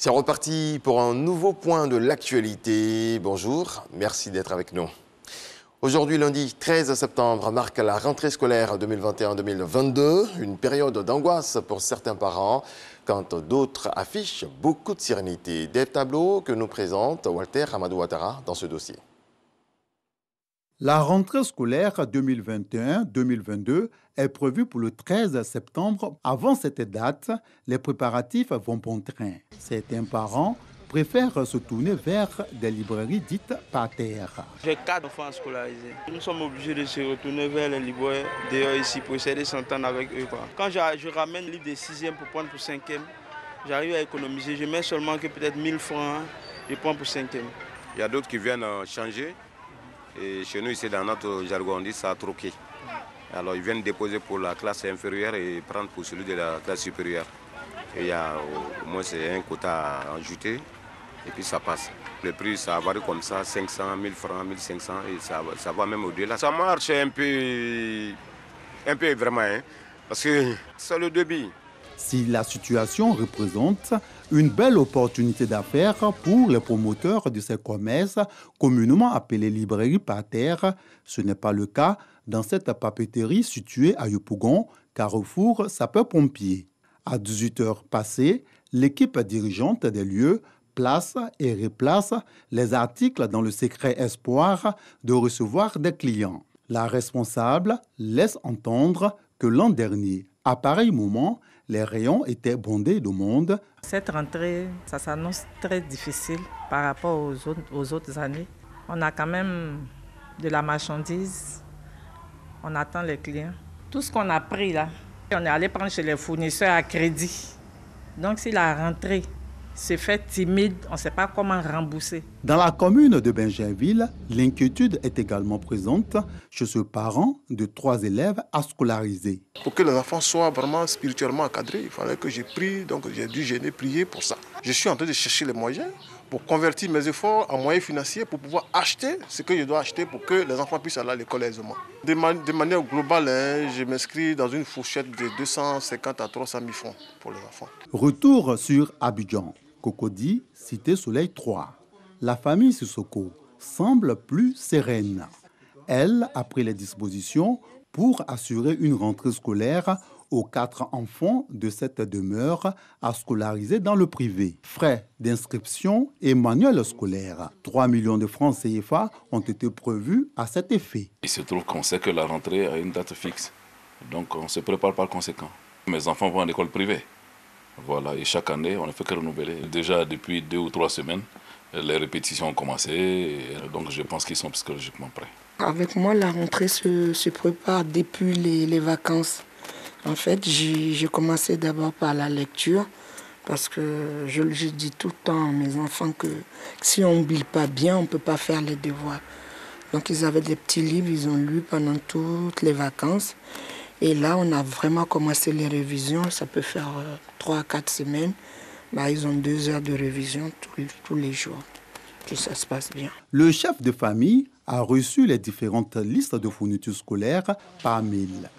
C'est reparti pour un nouveau point de l'actualité. Bonjour, merci d'être avec nous. Aujourd'hui, lundi 13 septembre, marque la rentrée scolaire 2021-2022, une période d'angoisse pour certains parents, quand d'autres affichent beaucoup de sérénité. Des tableaux que nous présente Walter Amadou Ouattara dans ce dossier. La rentrée scolaire 2021-2022 est prévue pour le 13 septembre. Avant cette date, les préparatifs vont bon train. Certains parents préfèrent se tourner vers des librairies dites par terre. J'ai 4 enfants scolarisés. Nous sommes obligés de se retourner vers les libraires dehors ici pour essayer de s'entendre avec eux. Quand je ramène le livre de 6e pour prendre pour 5e, j'arrive à économiser. Je mets seulement que peut-être 1000 francs, je prends pour 5e. Il y a d'autres qui viennent changer. Et chez nous, ici, dans notre jargon, on dit ça a troqué. Alors, ils viennent déposer pour la classe inférieure et prendre pour celui de la classe supérieure. Et il y a au moins un quota à ajouter et puis ça passe. Le prix, ça varie comme ça, 500, 1000 francs, 1500 et ça va même au-delà. Ça marche un peu vraiment, hein, parce que c'est le débit. Si la situation représente une belle opportunité d'affaires pour les promoteurs de ces commerces communément appelés librairies par terre, ce n'est pas le cas dans cette papeterie située à Yopougon, carrefour sapeurs-pompiers. À 18 heures passées, l'équipe dirigeante des lieux place et replace les articles dans le secret espoir de recevoir des clients. La responsable laisse entendre que l'an dernier, à pareil moment, les rayons étaient bondés de monde. Cette rentrée, ça s'annonce très difficile par rapport aux autres années. On a quand même de la marchandise, on attend les clients. Tout ce qu'on a pris là, on est allé prendre chez les fournisseurs à crédit. Donc si la rentrée se fait timide, on ne sait pas comment rembourser. Dans la commune de Bingerville, l'inquiétude est également présente chez ce parent de 3 élèves à scolariser. Pour que les enfants soient vraiment spirituellement encadrés, il fallait que j'ai pris, donc j'ai dû gêner, prier pour ça. Je suis en train de chercher les moyens pour convertir mes efforts en moyens financiers pour pouvoir acheter ce que je dois acheter pour que les enfants puissent aller à l'école aisément. De manière globale, je m'inscris dans une fourchette de 250 à 300 000 francs pour les enfants. Retour sur Abidjan. Cocody, Cité Soleil 3. La famille Sissoko semble plus sereine. Elle a pris les dispositions pour assurer une rentrée scolaire aux 4 enfants de cette demeure à scolariser dans le privé. Frais d'inscription et manuel scolaire. 3 millions de francs CFA ont été prévus à cet effet. Il se trouve qu'on sait que la rentrée a une date fixe. Donc on se prépare par conséquent. Mes enfants vont à l'école privée. Voilà, et chaque année, on ne fait que renouveler. Déjà, depuis 2 ou 3 semaines, les répétitions ont commencé, et donc je pense qu'ils sont psychologiquement prêts. Avec moi, la rentrée se prépare depuis les vacances. En fait, j'ai commencé d'abord par la lecture, parce que je dis tout le temps à mes enfants que si on ne lit pas bien, on ne peut pas faire les devoirs. Donc ils avaient des petits livres, ils ont lu pendant toutes les vacances. Et là, on a vraiment commencé les révisions. Ça peut faire 3 à 4 semaines. Ils ont 2 heures de révision tous les jours. Et ça se passe bien. Le chef de famille a reçu les différentes listes de fournitures scolaires par mail.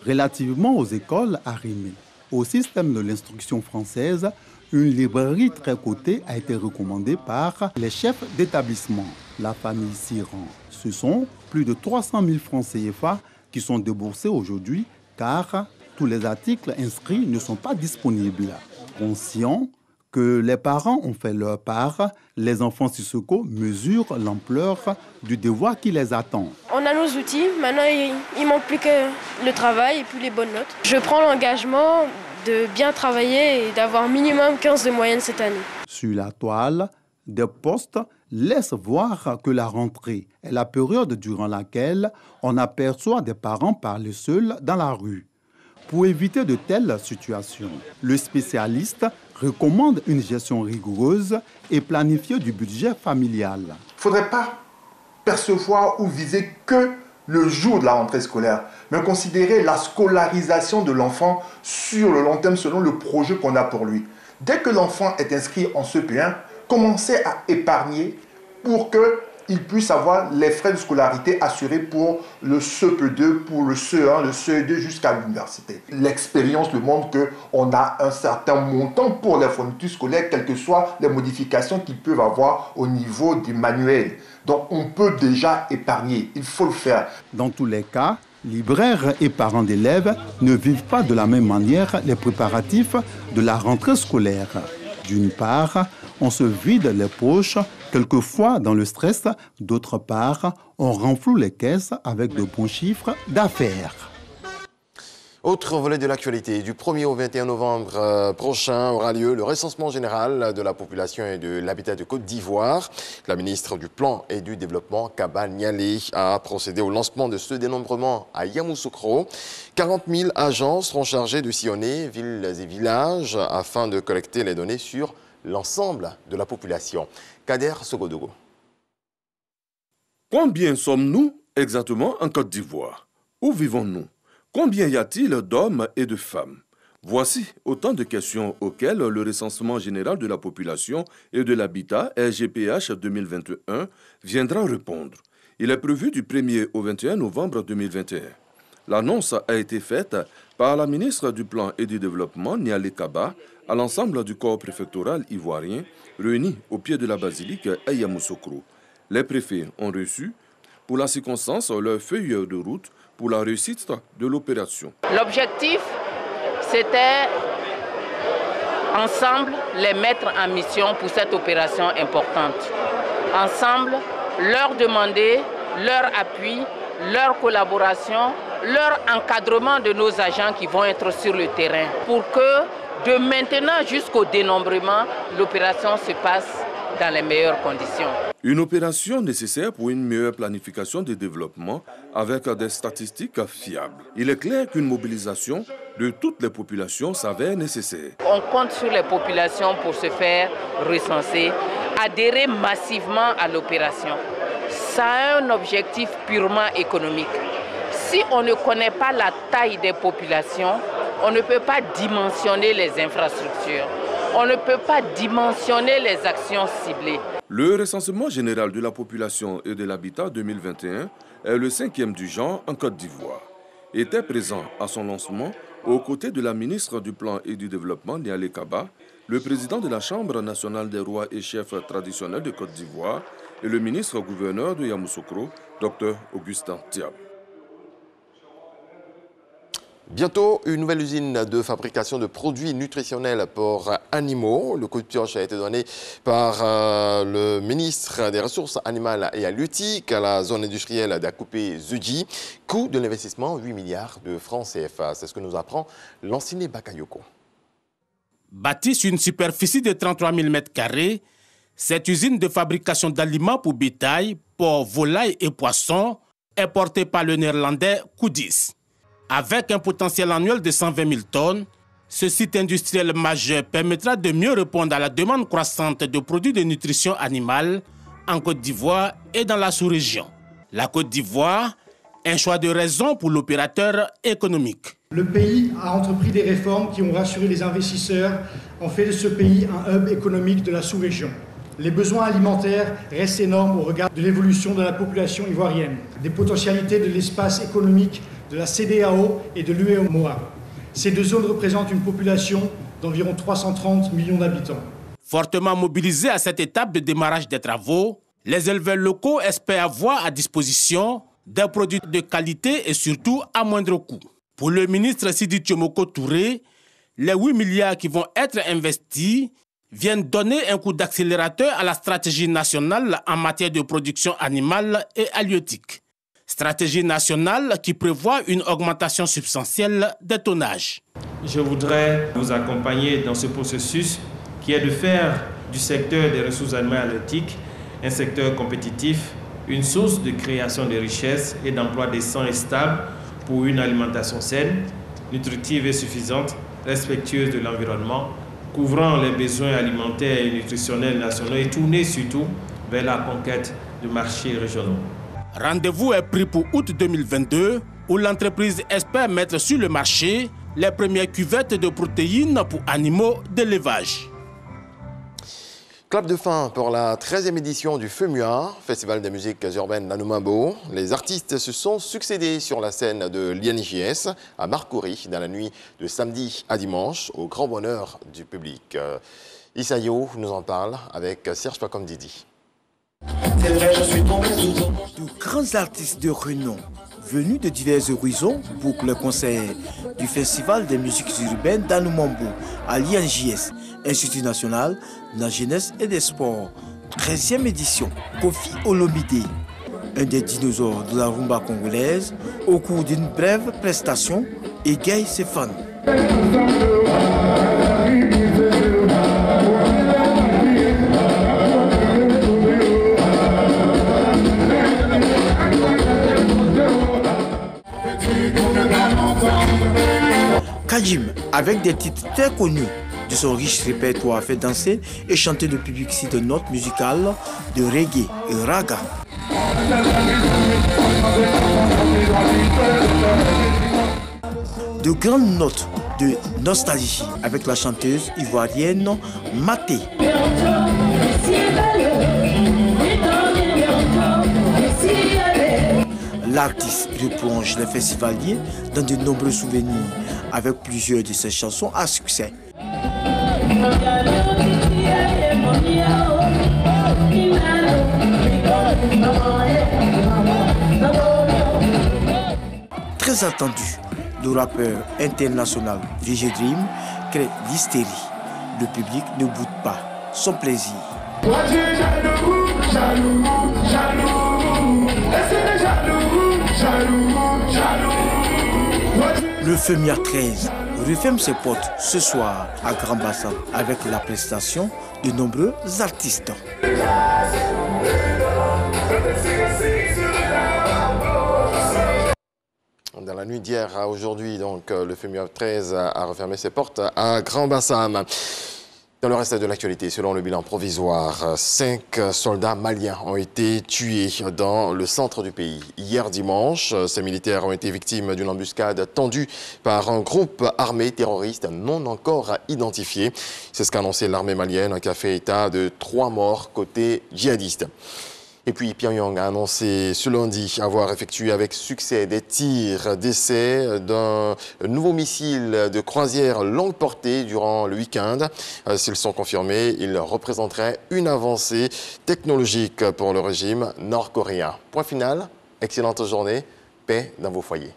Relativement aux écoles arrimées, au système de l'instruction française, une librairie très cotée a été recommandée par les chefs d'établissement. La famille s'y rend. Ce sont plus de 300 000 francs CFA qui sont déboursés aujourd'hui car tous les articles inscrits ne sont pas disponibles. Conscients que les parents ont fait leur part, les enfants Sissoko mesurent l'ampleur du devoir qui les attend. On a nos outils, maintenant il manque plus que le travail et puis les bonnes notes. Je prends l'engagement de bien travailler et d'avoir minimum 15 de moyenne cette année. Sur la toile, des postes laissent voir que la rentrée est la période durant laquelle on aperçoit des parents parler seuls dans la rue. Pour éviter de telles situations, le spécialiste recommande une gestion rigoureuse et planifiée du budget familial. Il ne faudrait pas percevoir ou viser que le jour de la rentrée scolaire, mais considérer la scolarisation de l'enfant sur le long terme selon le projet qu'on a pour lui. Dès que l'enfant est inscrit en CP1, commencez à épargner pour que ils puissent avoir les frais de scolarité assurés pour le CE2, pour le CE1, le CE2 jusqu'à l'université. L'expérience le montre qu'on a un certain montant pour les fournitures scolaires, quelles que soient les modifications qu'ils peuvent avoir au niveau du manuel. Donc on peut déjà épargner, il faut le faire. Dans tous les cas, libraires et parents d'élèves ne vivent pas de la même manière les préparatifs de la rentrée scolaire. D'une part, on se vide les poches, quelquefois dans le stress. D'autre part, on renfloue les caisses avec de bons chiffres d'affaires. Autre volet de l'actualité, du 1er au 21 novembre prochain aura lieu le recensement général de la population et de l'habitat de Côte d'Ivoire. La ministre du Plan et du Développement, Kaba Nialé, a procédé au lancement de ce dénombrement à Yamoussoukro. 40 000 agents seront chargés de sillonner villes et villages afin de collecter les données sur l'ensemble de la population. Kader Sogodogo. Combien sommes-nous exactement en Côte d'Ivoire? Où vivons-nous? Combien y a-t-il d'hommes et de femmes? Voici autant de questions auxquelles le recensement général de la population et de l'habitat, RGPH 2021, viendra répondre. Il est prévu du 1er au 21 novembre 2021. L'annonce a été faite par la ministre du Plan et du Développement, Nialé Kaba, à l'ensemble du corps préfectoral ivoirien, réuni au pied de la basilique à Yamoussoukro. Les préfets ont reçu, pour la circonstance, leur feuille de route pour la réussite de l'opération. L'objectif, c'était ensemble les mettre en mission pour cette opération importante. Ensemble, leur demander leur appui, leur collaboration, leur encadrement de nos agents qui vont être sur le terrain pour que de maintenant jusqu'au dénombrement, l'opération se passe dans les meilleures conditions. Une opération nécessaire pour une meilleure planification du développement avec des statistiques fiables. Il est clair qu'une mobilisation de toutes les populations s'avère nécessaire. On compte sur les populations pour se faire recenser, adhérer massivement à l'opération. Ça a un objectif purement économique. Si on ne connaît pas la taille des populations, on ne peut pas dimensionner les infrastructures. On ne peut pas dimensionner les actions ciblées. Le recensement général de la population et de l'habitat 2021 est le 5e du genre en Côte d'Ivoire. Était présent à son lancement, aux côtés de la ministre du Plan et du Développement, Nialé Kaba, le président de la Chambre nationale des rois et chefs traditionnels de Côte d'Ivoire et le ministre-gouverneur de Yamoussoukro, Dr Augustin Thiam. Bientôt, une nouvelle usine de fabrication de produits nutritionnels pour animaux. Le coup de pioche a été donné par le ministre des Ressources animales et halieutiques à la zone industrielle d'Akupé-Zudji. Coût de l'investissement, 8 milliards de francs CFA. C'est ce que nous apprend Lanciné Bakayoko. Bâtie sur une superficie de 33 000 m², cette usine de fabrication d'aliments pour bétail, porcs, volailles et poissons est portée par le néerlandais Koudis. Avec un potentiel annuel de 120 000 tonnes, ce site industriel majeur permettra de mieux répondre à la demande croissante de produits de nutrition animale en Côte d'Ivoire et dans la sous-région. La Côte d'Ivoire, un choix de raison pour l'opérateur économique. Le pays a entrepris des réformes qui ont rassuré les investisseurs, ont fait de ce pays un hub économique de la sous-région. Les besoins alimentaires restent énormes au regard de l'évolution de la population ivoirienne, des potentialités de l'espace économique de la CEDEAO et de l'UEMOA. Ces deux zones représentent une population d'environ 330 millions d'habitants. Fortement mobilisés à cette étape de démarrage des travaux, les éleveurs locaux espèrent avoir à disposition des produits de qualité et surtout à moindre coût. Pour le ministre Sidi Tchomoko Touré, les 8 milliards qui vont être investis viennent donner un coup d'accélérateur à la stratégie nationale en matière de production animale et halieutique. Stratégie nationale qui prévoit une augmentation substantielle des tonnages. Je voudrais vous accompagner dans ce processus qui est de faire du secteur des ressources animales halieutiques un secteur compétitif, une source de création de richesses et d'emplois décents et stables pour une alimentation saine, nutritive et suffisante, respectueuse de l'environnement, couvrant les besoins alimentaires et nutritionnels nationaux et tournée surtout vers la conquête de marchés régionaux. Rendez-vous est pris pour août 2022 où l'entreprise espère mettre sur le marché les premières cuvettes de protéines pour animaux d'élevage. Clap de fin pour la 13e édition du FEMUA, Festival des musiques urbaines d'Anoumabo. Les artistes se sont succédés sur la scène de l'INJS à Marcory dans la nuit de samedi à dimanche, au grand bonheur du public. Isayo nous en parle avec Serge Pacom Didi. De grands artistes de renom venus de divers horizons bouclent le concert du Festival des musiques urbaines d'Anoumabo à l'INJS, Institut national de la jeunesse et des sports. 13e édition, Kofi Olomide, un des dinosaures de la rumba congolaise, au cours d'une brève prestation, égaye ses fans. Kajim, avec des titres très connus de son riche répertoire, fait danser et chanter le public sur de notes musicales de reggae et raga. De grandes notes de nostalgie avec la chanteuse ivoirienne Maté. L'artiste replonge les festivaliers dans de nombreux souvenirs avec plusieurs de ses chansons à succès. Très attendu, le rappeur international VG Dream crée l'hystérie. Le public ne boude pas son plaisir. Le FEMUA 13 referme ses portes ce soir à Grand Bassam avec la prestation de nombreux artistes. Dans la nuit d'hier à aujourd'hui, donc, le FEMUA 13 a refermé ses portes à Grand Bassam. Dans le reste de l'actualité, selon le bilan provisoire, 5 soldats maliens ont été tués dans le centre du pays. Hier dimanche, ces militaires ont été victimes d'une embuscade tendue par un groupe armé terroriste non encore identifié. C'est ce qu'a annoncé l'armée malienne qui a fait état de 3 morts côté djihadiste. Et puis Pyongyang a annoncé ce lundi avoir effectué avec succès des tirs d'essai d'un nouveau missile de croisière longue portée durant le week-end. S'ils sont confirmés, ils représenteraient une avancée technologique pour le régime nord-coréen. Point final, excellente journée, paix dans vos foyers.